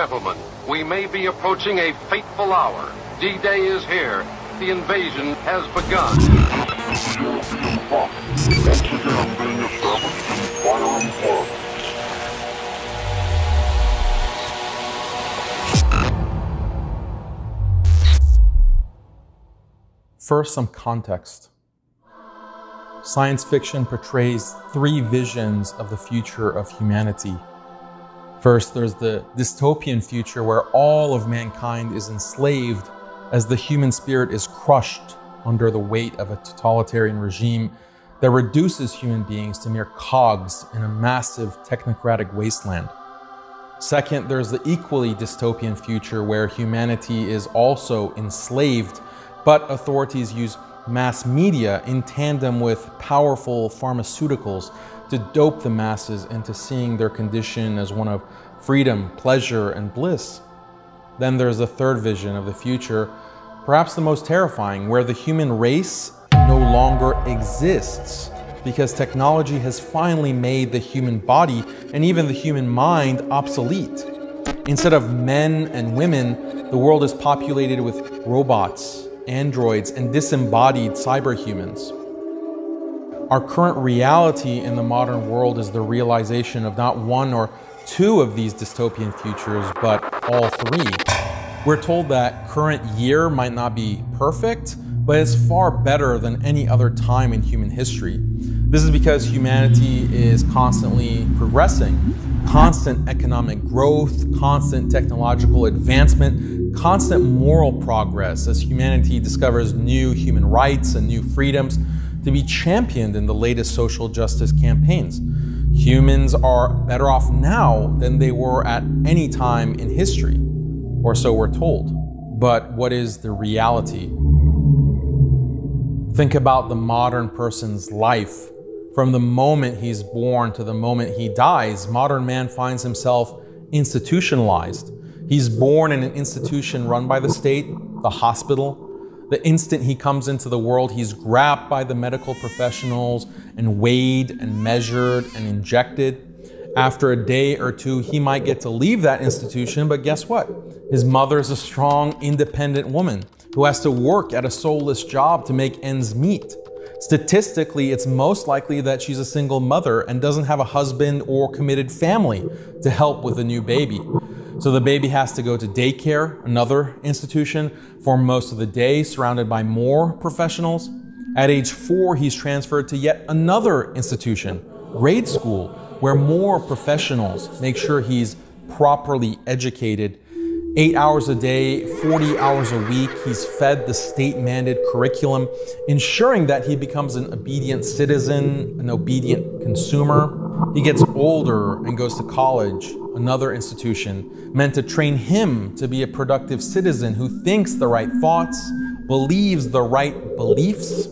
gentlemen, we may be approaching a fateful hour. D-Day is here. The invasion has begun. First, some context. Science fiction portrays three visions of the future of humanity. First, there's the dystopian future where all of mankind is enslaved as the human spirit is crushed under the weight of a totalitarian regime that reduces human beings to mere cogs in a massive technocratic wasteland. Second, there's the equally dystopian future where humanity is also enslaved, but authorities use mass media in tandem with powerful pharmaceuticals to dope the masses into seeing their condition as one of freedom, pleasure, and bliss. Then there's the third vision of the future, perhaps the most terrifying, where the human race no longer exists because technology has finally made the human body and even the human mind obsolete. Instead of men and women, the world is populated with robots, androids, and disembodied cyberhumans. Our current reality in the modern world is the realization of not one or two of these dystopian futures, but all three. We're told that current year might not be perfect, but it's far better than any other time in human history. This is because humanity is constantly progressing. Constant economic growth, constant technological advancement, constant moral progress as humanity discovers new human rights and new freedoms to be championed in the latest social justice campaigns. Humans are better off now than they were at any time in history, or so we're told. But what is the reality? Think about the modern person's life. From the moment he's born to the moment he dies, modern man finds himself institutionalized. He's born in an institution run by the state, the hospital. The instant he comes into the world, he's grabbed by the medical professionals and weighed and measured and injected. After a day or two, he might get to leave that institution, but guess what? His mother's a strong, independent woman who has to work at a soulless job to make ends meet. Statistically, it's most likely that she's a single mother and doesn't have a husband or committed family to help with a new baby. So the baby has to go to daycare, another institution, for most of the day, surrounded by more professionals. At age 4, he's transferred to yet another institution, grade school, where more professionals make sure he's properly educated. 8 hours a day, 40 hours a week, he's fed the state-mandated curriculum, ensuring that he becomes an obedient citizen, an obedient consumer. He gets older and goes to college, another institution, meant to train him to be a productive citizen who thinks the right thoughts, believes the right beliefs.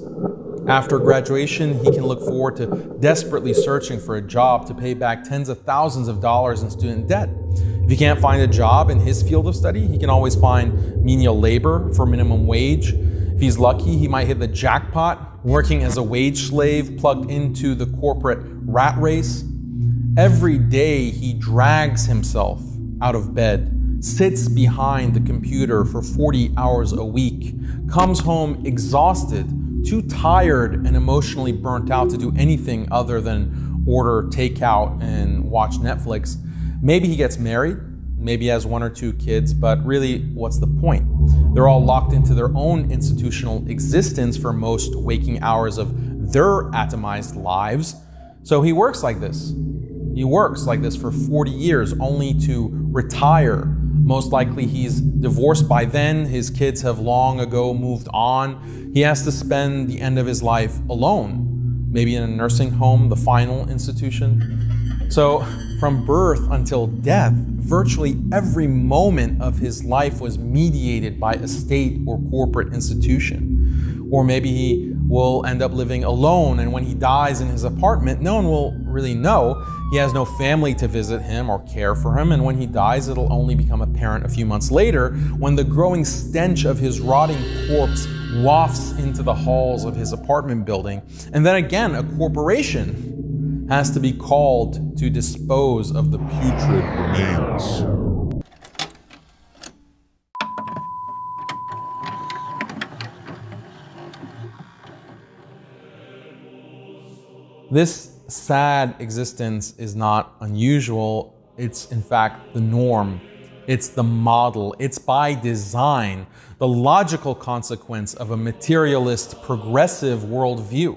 After graduation, he can look forward to desperately searching for a job to pay back tens of thousands of dollars in student debt. If he can't find a job in his field of study, he can always find menial labor for minimum wage. If he's lucky, he might hit the jackpot, working as a wage slave plugged into the corporate rat race. Every day he drags himself out of bed, sits behind the computer for 40 hours a week, comes home exhausted, too tired and emotionally burnt out to do anything other than order takeout and watch Netflix. Maybe he gets married, maybe he has 1 or 2 kids, but really, what's the point? They're all locked into their own institutional existence for most waking hours of their atomized lives. So he works like this. He works like this for 40 years, only to retire. Most likely he's divorced by then, his kids have long ago moved on. He has to spend the end of his life alone, maybe in a nursing home, the final institution. So from birth until death, virtually every moment of his life was mediated by a state or corporate institution. Or maybe he will end up living alone, and when he dies in his apartment, no one will really know. He has no family to visit him or care for him, and when he dies, it'll only become apparent a few months later when the growing stench of his rotting corpse wafts into the halls of his apartment building. And then again, a corporation has to be called to dispose of the putrid remains. This sad existence is not unusual. It's in fact the norm. It's the model. It's by design, the logical consequence of a materialist, progressive worldview.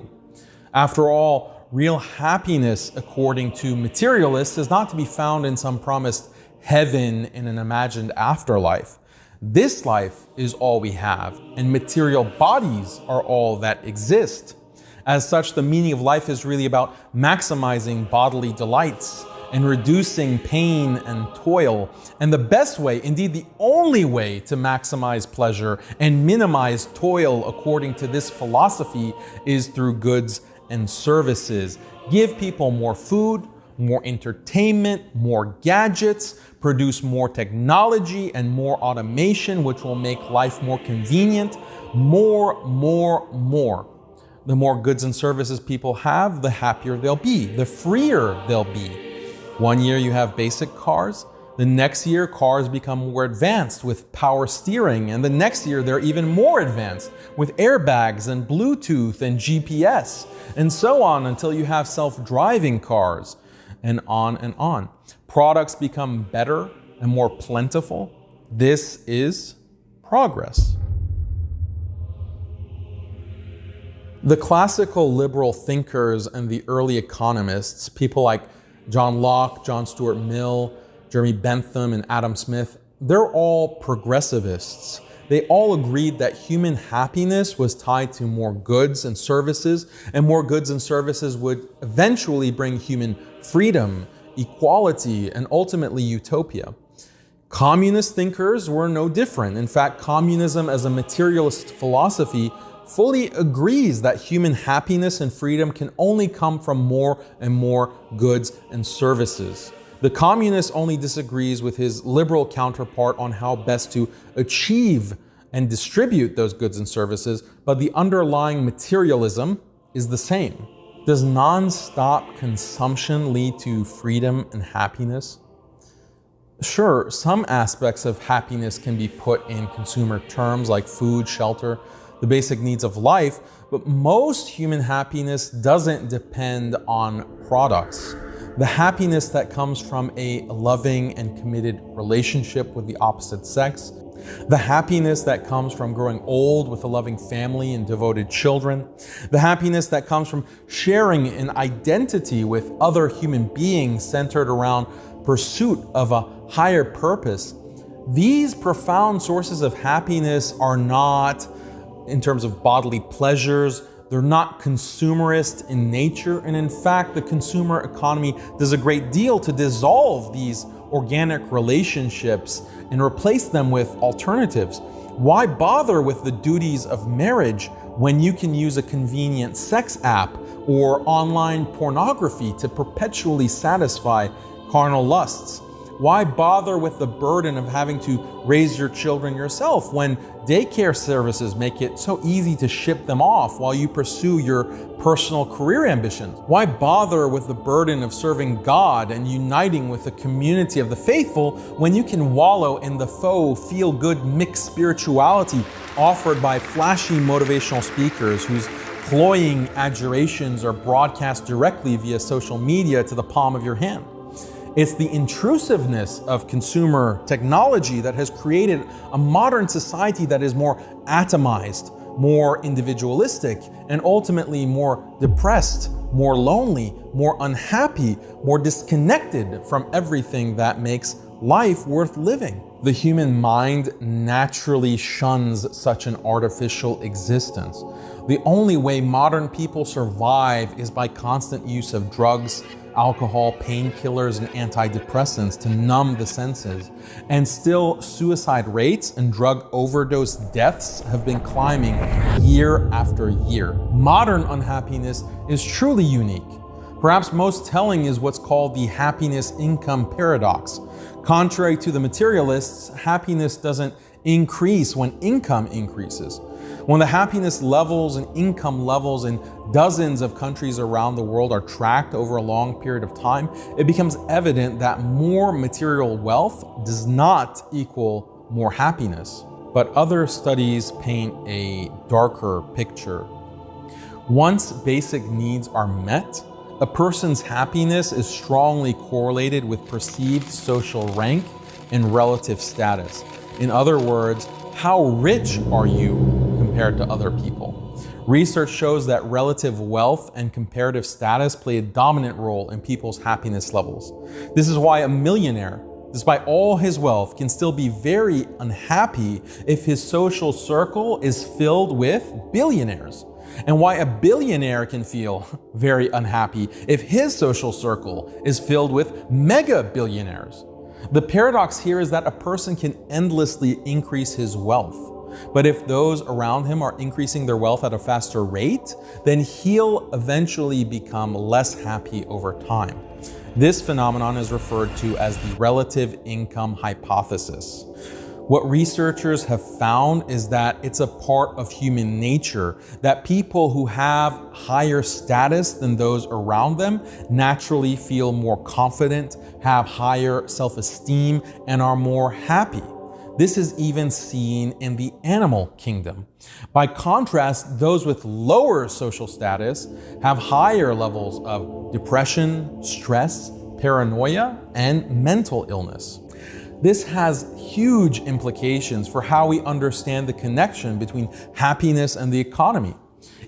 After all, real happiness, according to materialists, is not to be found in some promised heaven in an imagined afterlife. This life is all we have, and material bodies are all that exist. As such, the meaning of life is really about maximizing bodily delights and reducing pain and toil. And the best way, indeed the only way, to maximize pleasure and minimize toil according to this philosophy is through goods and services. Give people more food, more entertainment, more gadgets, produce more technology and more automation, which will make life more convenient. More. The more goods and services people have, the happier they'll be, the freer they'll be. One year you have basic cars, the next year cars become more advanced with power steering, and the next year they're even more advanced with airbags and Bluetooth and GPS, and so on until you have self-driving cars, and on and on. Products become better and more plentiful. This is progress. The classical liberal thinkers and the early economists, people like John Locke, John Stuart Mill, Jeremy Bentham, and Adam Smith, they're all progressivists. They all agreed that human happiness was tied to more goods and services, and more goods and services would eventually bring human freedom, equality, and ultimately utopia. Communist thinkers were no different. In fact, communism as a materialist philosophy fully agrees that human happiness and freedom can only come from more and more goods and services. The communist only disagrees with his liberal counterpart on how best to achieve and distribute those goods and services, but the underlying materialism is the same. Does non-stop consumption lead to freedom and happiness? Sure, some aspects of happiness can be put in consumer terms like food, shelter, the basic needs of life, but most human happiness doesn't depend on products. The happiness that comes from a loving and committed relationship with the opposite sex, the happiness that comes from growing old with a loving family and devoted children, the happiness that comes from sharing an identity with other human beings centered around pursuit of a higher purpose. These profound sources of happiness are not, in terms of bodily pleasures, they're not consumerist in nature. And in fact, the consumer economy does a great deal to dissolve these organic relationships and replace them with alternatives. Why bother with the duties of marriage when you can use a convenient sex app or online pornography to perpetually satisfy carnal lusts? Why bother with the burden of having to raise your children yourself when daycare services make it so easy to ship them off while you pursue your personal career ambitions? Why bother with the burden of serving God and uniting with the community of the faithful when you can wallow in the faux feel-good mixed spirituality offered by flashy motivational speakers whose cloying adjurations are broadcast directly via social media to the palm of your hand? It's the intrusiveness of consumer technology that has created a modern society that is more atomized, more individualistic, and ultimately more depressed, more lonely, more unhappy, more disconnected from everything that makes life worth living. The human mind naturally shuns such an artificial existence. The only way modern people survive is by constant use of drugs, alcohol, painkillers, and antidepressants to numb the senses. And still, suicide rates and drug overdose deaths have been climbing year after year. Modern unhappiness is truly unique. Perhaps most telling is what's called the happiness income paradox. Contrary to the materialists, happiness doesn't increase when income increases. When the happiness levels and income levels in dozens of countries around the world are tracked over a long period of time, it becomes evident that more material wealth does not equal more happiness. But other studies paint a darker picture. Once basic needs are met, A person's happiness is strongly correlated with perceived social rank and relative status. In other words, how rich are you compared to other people? Research shows that relative wealth and comparative status play a dominant role in people's happiness levels. This is why a millionaire, despite all his wealth, can still be very unhappy if his social circle is filled with billionaires. And why a billionaire can feel very unhappy if his social circle is filled with mega billionaires. The paradox here is that a person can endlessly increase his wealth. But if those around him are increasing their wealth at a faster rate, then he'll eventually become less happy over time. This phenomenon is referred to as the relative income hypothesis. What researchers have found is that it's a part of human nature that people who have higher status than those around them naturally feel more confident, have higher self-esteem, and are more happy. This is even seen in the animal kingdom. By contrast, those with lower social status have higher levels of depression, stress, paranoia, and mental illness. This has huge implications for how we understand the connection between happiness and the economy.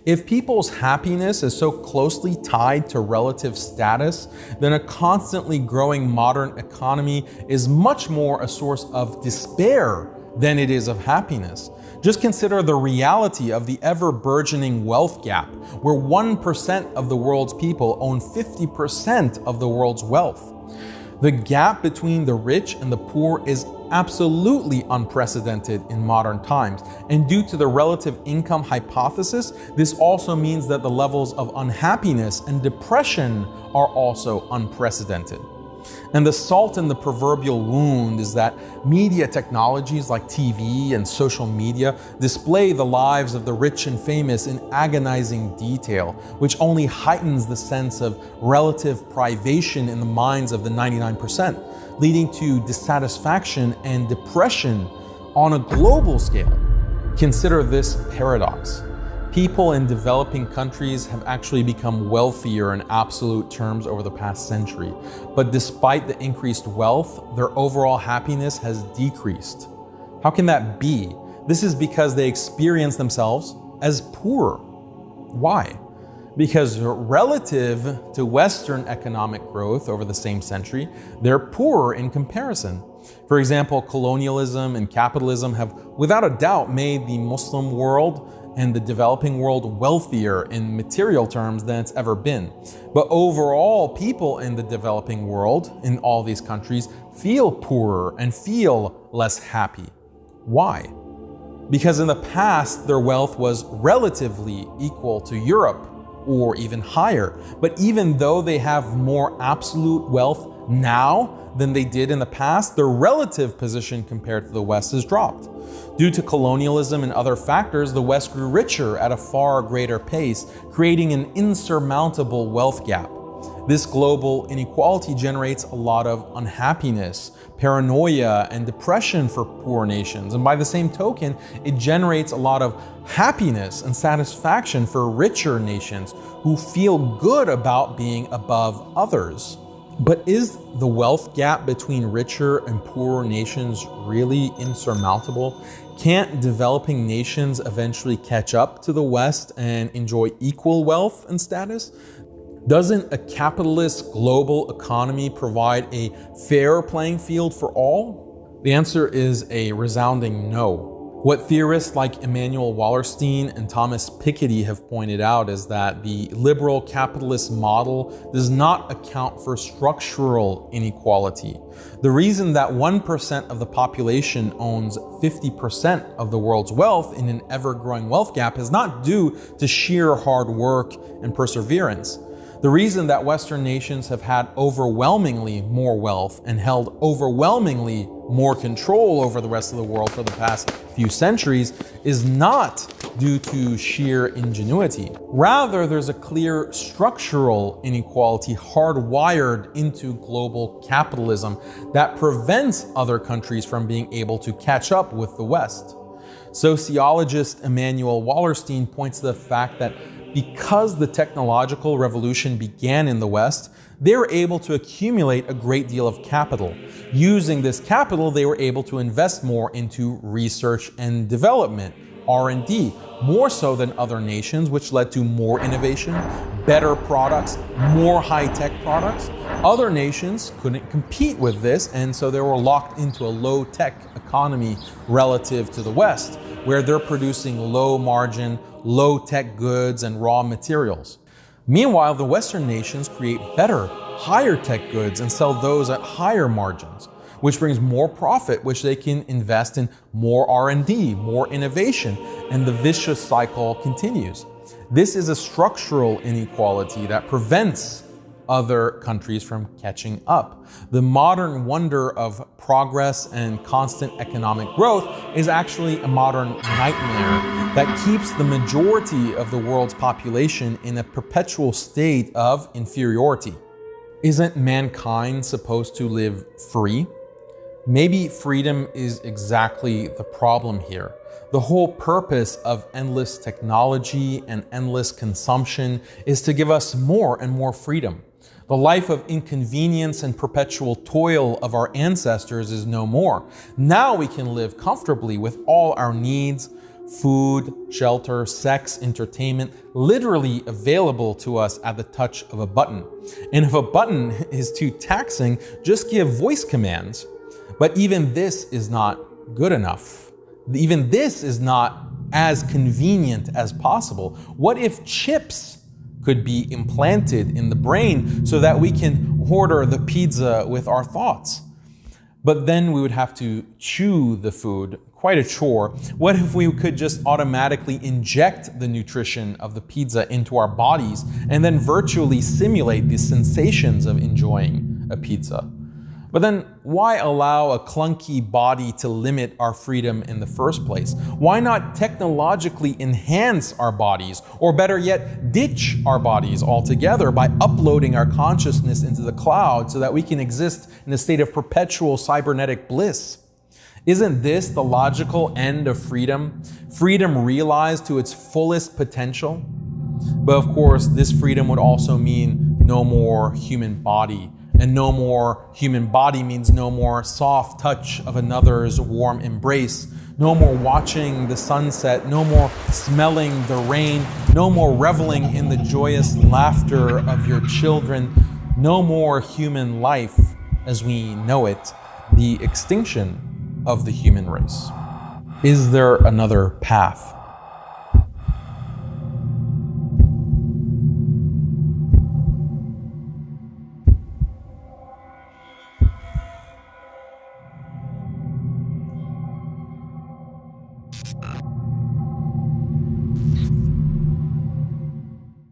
If people's happiness is so closely tied to relative status, then a constantly growing modern economy is much more a source of despair than it is of happiness. Just consider the reality of the ever-burgeoning wealth gap, where 1% of the world's people own 50% of the world's wealth. The gap between the rich and the poor is absolutely unprecedented in modern times. And due to the relative income hypothesis, this also means that the levels of unhappiness and depression are also unprecedented. And the salt in the proverbial wound is that media technologies like TV and social media display the lives of the rich and famous in agonizing detail, which only heightens the sense of relative privation in the minds of the 99%, leading to dissatisfaction and depression on a global scale. Consider this paradox. People in developing countries have actually become wealthier in absolute terms over the past century. But despite the increased wealth, their overall happiness has decreased. How can that be? This is because they experience themselves as poor. Why? Because relative to Western economic growth over the same century, they're poorer in comparison. For example, colonialism and capitalism have without a doubt made the Muslim world and the developing world wealthier in material terms than it's ever been. But overall, people in the developing world, in all these countries, feel poorer and feel less happy. Why? Because in the past, their wealth was relatively equal to Europe, or even higher. But even though they have more absolute wealth now than they did in the past, their relative position compared to the West has dropped. Due to colonialism and other factors, the West grew richer at a far greater pace, creating an insurmountable wealth gap. This global inequality generates a lot of unhappiness, paranoia, and depression for poor nations. And by the same token, it generates a lot of happiness and satisfaction for richer nations who feel good about being above others. But is the wealth gap between richer and poorer nations really insurmountable? Can't developing nations eventually catch up to the West and enjoy equal wealth and status? Doesn't a capitalist global economy provide a fair playing field for all? The answer is a resounding no. What theorists like Immanuel Wallerstein and Thomas Piketty have pointed out is that the liberal capitalist model does not account for structural inequality. The reason that 1% of the population owns 50% of the world's wealth in an ever-growing wealth gap is not due to sheer hard work and perseverance. The reason that Western nations have had overwhelmingly more wealth and held overwhelmingly more control over the rest of the world for the past few centuries is not due to sheer ingenuity. Rather, there's a clear structural inequality hardwired into global capitalism that prevents other countries from being able to catch up with the West. Sociologist Immanuel Wallerstein points to the fact that because the technological revolution began in the West, they were able to accumulate a great deal of capital. Using this capital, they were able to invest more into research and development, R&D, more so than other nations, which led to more innovation, better products, more high-tech products. Other nations couldn't compete with this, and so they were locked into a low-tech economy relative to the West, where they're producing low-margin, low-tech goods and raw materials. Meanwhile, the Western nations create better, higher-tech goods and sell those at higher margins, which brings more profit, which they can invest in more R&D, more innovation, and the vicious cycle continues. This is a structural inequality that prevents other countries from catching up. The modern wonder of progress and constant economic growth is actually a modern nightmare that keeps the majority of the world's population in a perpetual state of inferiority. Isn't mankind supposed to live free? Maybe freedom is exactly the problem here. The whole purpose of endless technology and endless consumption is to give us more and more freedom. The life of inconvenience and perpetual toil of our ancestors is no more. Now we can live comfortably with all our needs, food, shelter, sex, entertainment, literally available to us at the touch of a button. And if a button is too taxing, just give voice commands. But even this is not good enough. Even this is not as convenient as possible. What if chips could be implanted in the brain so that we can order the pizza with our thoughts? But then we would have to chew the food, quite a chore. What if we could just automatically inject the nutrition of the pizza into our bodies and then virtually simulate the sensations of enjoying a pizza? But then why allow a clunky body to limit our freedom in the first place? Why not technologically enhance our bodies, or better yet, ditch our bodies altogether by uploading our consciousness into the cloud so that we can exist in a state of perpetual cybernetic bliss? Isn't this the logical end of freedom? Freedom realized to its fullest potential? But of course, this freedom would also mean no more human body. And no more human body means no more soft touch of another's warm embrace, no more watching the sunset, no more smelling the rain, no more reveling in the joyous laughter of your children, no more human life as we know it, the extinction of the human race. Is there another path?